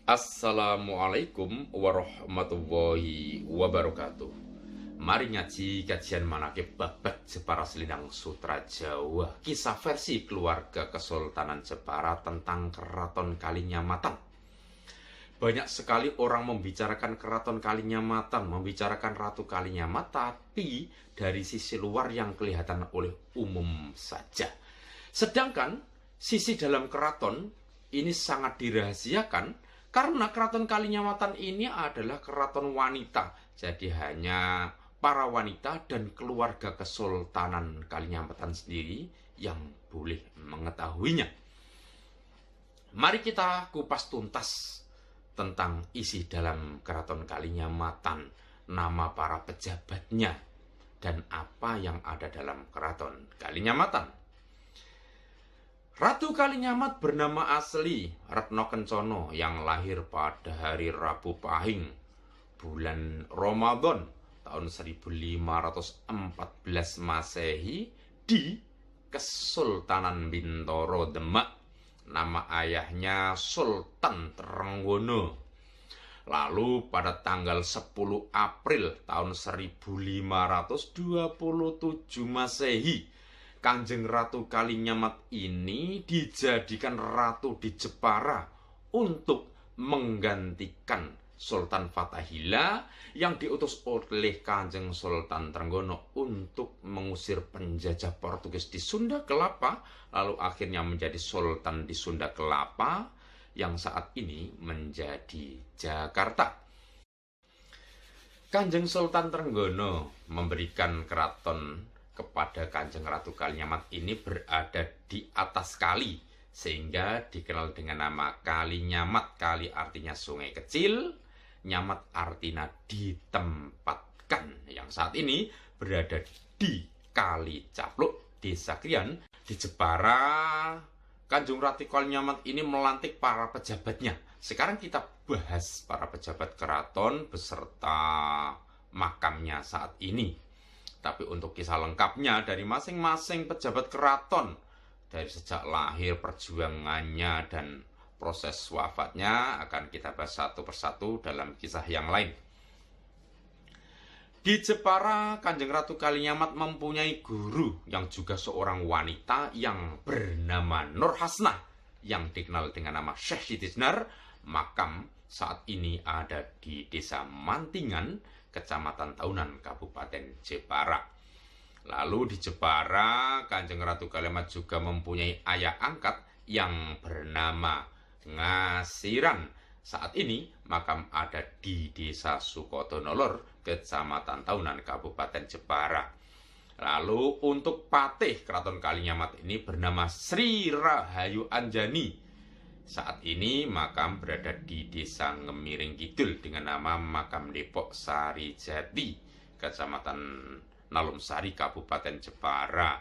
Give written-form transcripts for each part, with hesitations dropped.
Assalamualaikum warahmatullahi wabarakatuh. Mari ngaji kajian manakib babat Jepara Selindang Sutra Jawa, kisah versi keluarga Kesultanan Jepara tentang Keraton Kalinyamatan. Banyak sekali orang membicarakan Keraton Kalinyamatan, membicarakan Ratu Kalinyamat, tapi dari sisi luar yang kelihatan oleh umum saja. Sedangkan sisi dalam keraton ini sangat dirahasiakan, karena Keraton Kalinyamatan ini adalah keraton wanita. Jadi hanya para wanita dan keluarga Kesultanan Kalinyamatan sendiri yang boleh mengetahuinya. Mari kita kupas tuntas tentang isi dalam Keraton Kalinyamatan, nama para pejabatnya, dan apa yang ada dalam Keraton Kalinyamatan. Ratu Kalinyamat bernama asli Retno Kencono yang lahir pada hari Rabu Pahing, bulan Ramadan tahun 1514 Masehi di Kesultanan Bintoro Demak. Nama ayahnya Sultan Trenggono. Lalu pada tanggal 10 April tahun 1527 Masehi, Kanjeng Ratu Kalinyamat ini dijadikan ratu di Jepara untuk menggantikan Sultan Fathahillah yang diutus oleh Kanjeng Sultan Trenggono untuk mengusir penjajah Portugis di Sunda Kelapa, lalu akhirnya menjadi Sultan di Sunda Kelapa yang saat ini menjadi Jakarta. Kanjeng Sultan Trenggono memberikan keraton kepada Kanjeng Ratu Kalinyamat ini berada di atas kali, sehingga dikenal dengan nama Kalinyamat. Kali artinya sungai kecil, nyamat artinya ditempatkan, yang saat ini berada di Kali Capluk, Desa Krian, di Jepara. Kanjeng Ratu Kalinyamat ini melantik para pejabatnya. Sekarang kita bahas para pejabat keraton beserta makamnya saat ini. Tapi untuk kisah lengkapnya dari masing-masing pejabat keraton, dari sejak lahir, perjuangannya, dan proses wafatnya akan kita bahas satu persatu dalam kisah yang lain. Di Jepara, Kanjeng Ratu Kalinyamat mempunyai guru yang juga seorang wanita yang bernama Nur Hasnah, yang dikenal dengan nama Syekh Siti Jenar. Makam saat ini ada di Desa Mantingan, Kecamatan Taunan, Kabupaten Jepara. Lalu di Jepara, Kanjeng Ratu Kalinyamat juga mempunyai ayah angkat yang bernama Ngasiran. Saat ini makam ada di Desa Sukodonolor, Kecamatan Taunan, Kabupaten Jepara. Lalu untuk patih Keraton Kalinyamat ini bernama Sri Rahayu Anjani. Saat ini makam berada di Desa Ngemiring Kidul dengan nama Makam Depok Sarijati, Kecamatan Nalumsari, Kabupaten Jepara.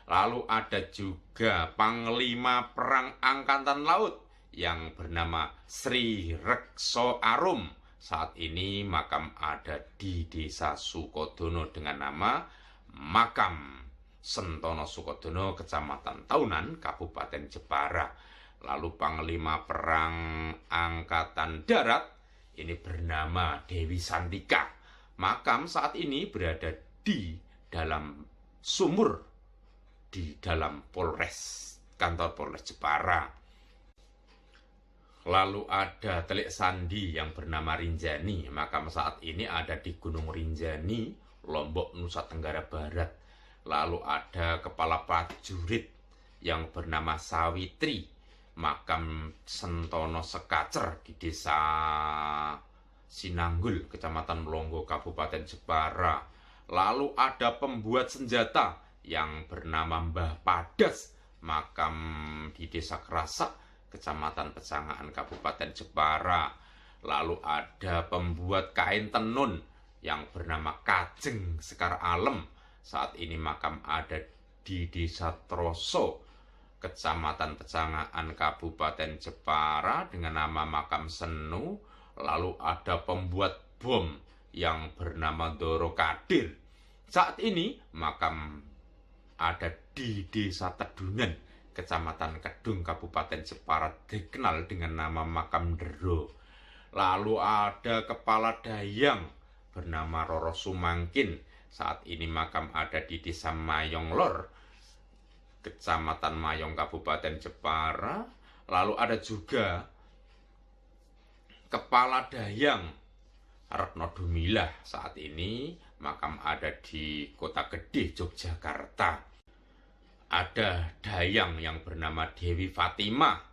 Lalu ada juga Panglima Perang Angkatan Laut yang bernama Sri Rekso Arum. Saat ini makam ada di Desa Sukodono dengan nama Makam Sentono Sukodono, Kecamatan Taunan, Kabupaten Jepara. Lalu Panglima Perang Angkatan Darat ini bernama Dewi Santika. Makam saat ini berada di dalam sumur di dalam kantor Polres Jepara. Lalu ada Telik Sandi yang bernama Rinjani. Makam saat ini ada di Gunung Rinjani, Lombok, Nusa Tenggara Barat. Lalu ada Kepala Prajurit yang bernama Sawitri. Makam Sentono Sekacer di Desa Sinanggul, Kecamatan Melongo, Kabupaten Jepara. Lalu ada pembuat senjata yang bernama Mbah Padas. Makam di Desa Kerasak, Kecamatan Pecangaan, Kabupaten Jepara. Lalu ada pembuat kain tenun yang bernama Kajeng Sekar Alem. Saat ini makam ada di Desa Troso, Kecamatan Pecangaan, Kabupaten Jepara dengan nama Makam Senu. Lalu ada pembuat bom yang bernama Doro Kadir. Saat ini makam ada di Desa Tedungan, Kecamatan Kedung, Kabupaten Jepara, dikenal dengan nama Makam Dero. Lalu ada kepala dayang bernama Roro Sumangkin. Saat ini makam ada di Desa Mayong Lor, Kecamatan Mayong, Kabupaten Jepara. Lalu ada juga kepala dayang Retno Dumilah. Saat ini makam ada di Kota Gede, Yogyakarta. Ada dayang yang bernama Dewi Fatimah.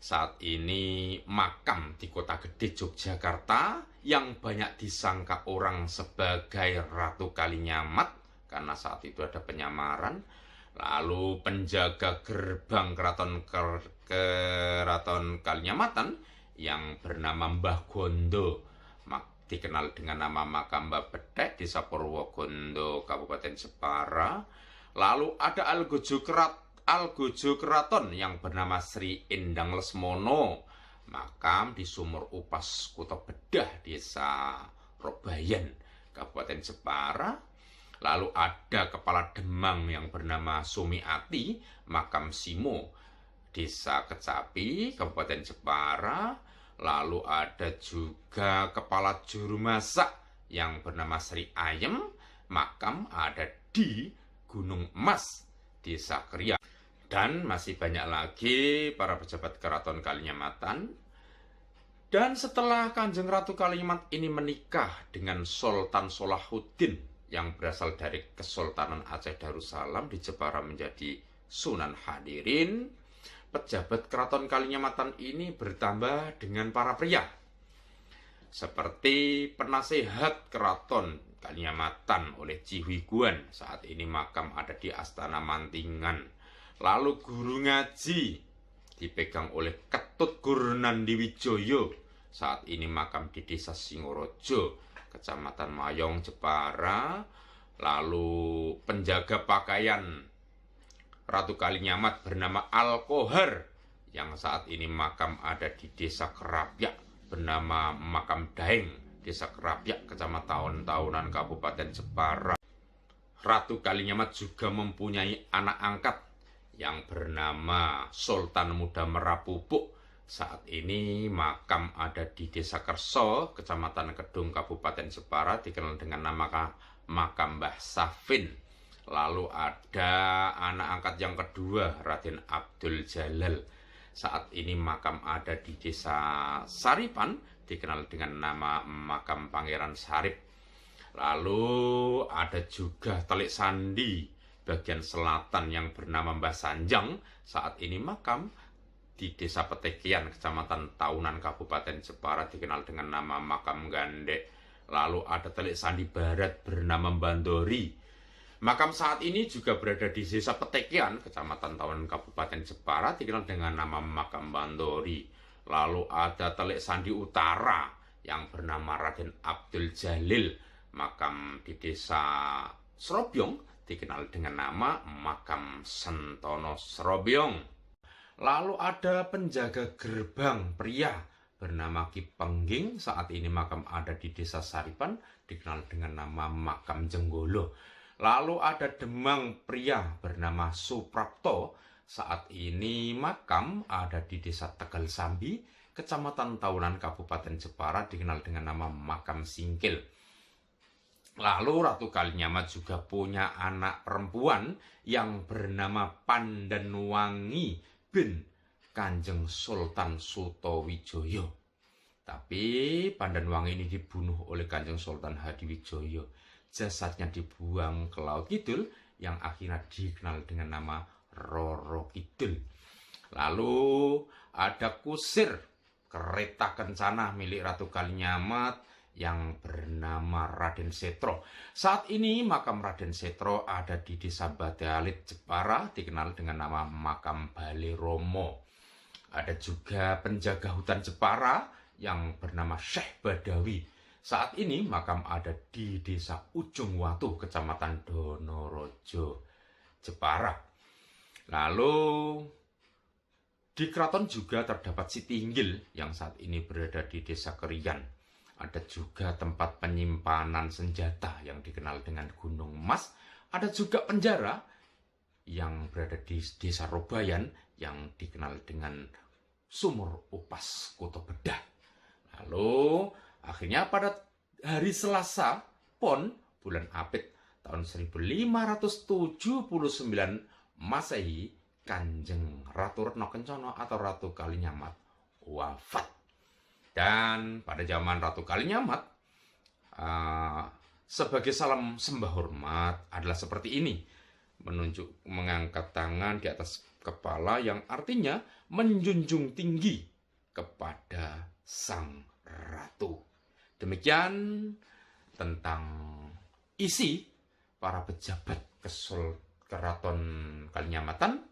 Saat ini makam di Kota Gede, Yogyakarta, yang banyak disangka orang sebagai Ratu Kalinyamat karena saat itu ada penyamaran. Lalu penjaga gerbang Keraton Kalinyamatan yang bernama Mbah Gondo, dikenal dengan nama makam Mbah Bedek, Desa Purwogondo, Kabupaten Jepara. Lalu ada Algojo Keraton yang bernama Sri Endang Lesmono, makam di Sumur Upas, Kota Bedah, Desa Robayan, Kabupaten Jepara. Lalu ada kepala Demang yang bernama Sumiati, makam Simo, Desa Kecapi, Kabupaten Jepara. Lalu ada juga kepala juru masak yang bernama Sri Ayem, makam ada di Gunung Emas, Desa Kriya. Dan masih banyak lagi para pejabat Keraton Kalinyamatan. Dan setelah Kanjeng Ratu Kalinyamat ini menikah dengan Sultan Solahuddin yang berasal dari Kesultanan Aceh Darussalam di Jepara menjadi Sunan Hadirin, pejabat Keraton Kalinyamatan ini bertambah dengan para pria. Seperti penasehat Keraton Kalinyamatan oleh Chi Huiguan, saat ini makam ada di Astana Mantingan. Lalu guru ngaji dipegang oleh Ketut Guru Nandiwijoyo, saat ini makam di Desa Singorojo, Kecamatan Mayong, Jepara. Lalu penjaga pakaian Ratu Kalinyamat bernama Alkohar, yang saat ini makam ada di Desa Kerapyak bernama Makam Daeng, Desa Kerapyak, Kecamatan Tahunan, Kabupaten Jepara. Ratu Kalinyamat juga mempunyai anak angkat yang bernama Sultan Muda Merapupuk. Saat ini makam ada di Desa Kerso, Kecamatan Kedung, Kabupaten Jepara, dikenal dengan nama Makam Mbah Safin. Lalu ada anak angkat yang kedua, Raden Abdul Jalal. Saat ini makam ada di Desa Saripan, dikenal dengan nama Makam Pangeran Sarip. Lalu ada juga Telik Sandi bagian selatan yang bernama Mbah Sanjang. Saat ini makam di Desa Petekian, Kecamatan Tahunan, Kabupaten Jepara, dikenal dengan nama Makam Gandek. Lalu ada Telik Sandi Barat bernama Bandori. Makam saat ini juga berada di Desa Petekian, Kecamatan Tahunan, Kabupaten Jepara, dikenal dengan nama Makam Bandori. Lalu ada Telik Sandi Utara yang bernama Raden Abdul Jalil, makam di Desa Serobyong, dikenal dengan nama Makam Sentono Serobyong. Lalu ada penjaga gerbang pria bernama Ki Pengging, saat ini makam ada di Desa Saripan, dikenal dengan nama Makam Jenggolo. Lalu ada Demang pria bernama Suprapto, saat ini makam ada di Desa Tegal Sambi, Kecamatan Tahunan, Kabupaten Jepara, dikenal dengan nama Makam Singkil. Lalu Ratu Kalinyamat juga punya anak perempuan yang bernama Pandanwangi bin Kanjeng Sultan Sutowijoyo. Tapi Pandanwangi ini dibunuh oleh Kanjeng Sultan Hadiwijoyo. Jasadnya dibuang ke Laut Kidul yang akhirnya dikenal dengan nama Roro Kidul. Lalu ada kusir kereta kencana milik Ratu Kalinyamat yang bernama Raden Setro. Saat ini makam Raden Setro ada di Desa Badalit, Jepara, dikenal dengan nama Makam Bale Romo. Ada juga penjaga hutan Jepara yang bernama Syekh Badawi. Saat ini makam ada di Desa Ujung Watu, Kecamatan Donorojo, Jepara. Lalu di keraton juga terdapat Sitinggil yang saat ini berada di Desa Kerian. Ada juga tempat penyimpanan senjata yang dikenal dengan Gunung Emas. Ada juga penjara yang berada di Desa Robayan yang dikenal dengan Sumur Upas Kuto Bedah. Lalu akhirnya pada hari Selasa Pon bulan Apit tahun 1579 Masehi, Kanjeng Ratu Retno Kencana atau Ratu Kalinyamat wafat. Dan pada zaman Ratu Kalinyamat, sebagai salam sembah hormat adalah seperti ini, menunjuk mengangkat tangan di atas kepala yang artinya menjunjung tinggi kepada sang ratu. Demikian tentang isi para pejabat Keraton Kalinyamatan.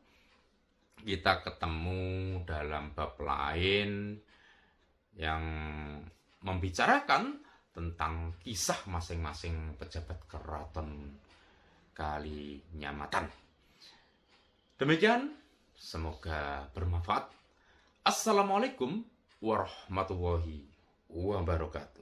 Kita ketemu dalam bab lain yang membicarakan tentang kisah masing-masing pejabat Keraton Kalinyamatan. Demikian, semoga bermanfaat. Assalamualaikum warahmatullahi wabarakatuh.